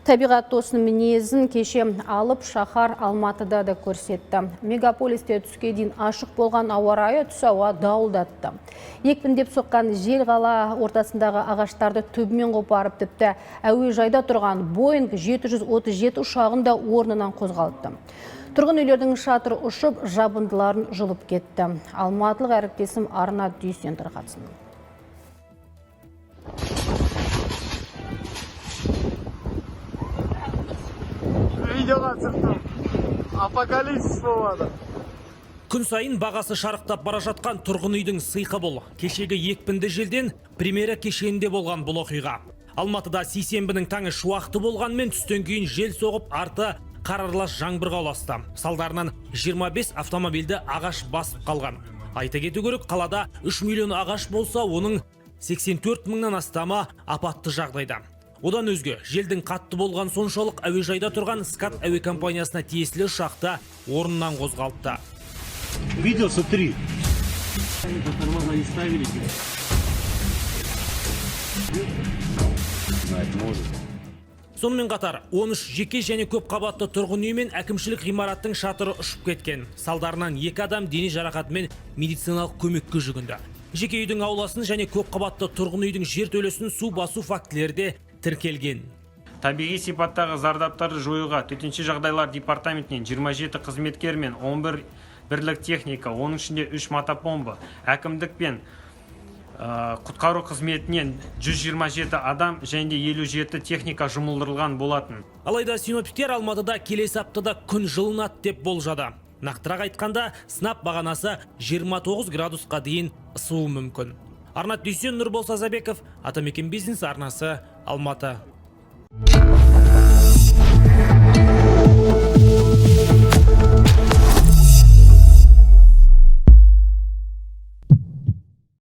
Табиғат тосының мінезін кеше алып шахар Алматыда да көрсетті. Мегаполисте түске дейін ашық болған ауа райы түс ауа дауылдатты. Екпіндеп соққан жел қала ортасындағы ағаштарды түбімен қопарып, тіпті әуежайда тұрған Боинг 737 ұшағын да орнынан қозғалтты. Тұрғын үйлердің шатыры ұшып, жабындыларын жұлып кетті. Алматылық әріптесім Арнат Дүйсен тарқатсын. Видеоға түсірдім. Апокалипсис болады. Күн сайын бағасы шарықтап бара жатқан тұрғын үйдің сыйқы бұл. Кешегі екпінді желден премьера кешенінде болған бұл оқиға. Алматыда сейсенбінің таңы шуақты болғанмен түстен кейін жел соғып, арты қар аралас жаңбырға ұласты. Салдарынан 25 автомобильді ағаш басып қалған. Айта кету керек, қалада 3 миллион ағаш болса, оның 84 мыңнан астамы апатты жағдайда. Одан өзге, желдің қатты болған соншалық әуежайда тұрған Скат әуе компаниясына тиесілі ұшақта орнынан қозғалтты. Видел, смотри. Сонымен қатар 13 жеке және көп қабатты тұрғын үй мен әкімшілік ғимараттың шатыры ұшып кеткен. Салдарынан 2 адам дене жарақатымен медициналық көмекке жүгінді. Жеке үйдің ауласын және көп қабатты тұрғын үйдің жертөлесін су басу фактілері де тіркелген. Табиғи сипаттағы зардаптарды жоюға төтенше жағдайлар департаментінен 27 қызметкер мен 11 бірлік техника, оның ішінде 3 мотопомба, әкімдік пен құтқару қызметінен 127 адам және 57 техника жұмылдырылған болатын. Алайда синоптиктер Алматыда келесі аптада күн жылынады деп болжады. Нақтырақ айтқанда, сынап бағанасы 29 градусқа дейін ысуы мүмкін. Арнат Дүйсен, Нұрбол Сазабеков, Атамекен бизнес арнасы, Алматы.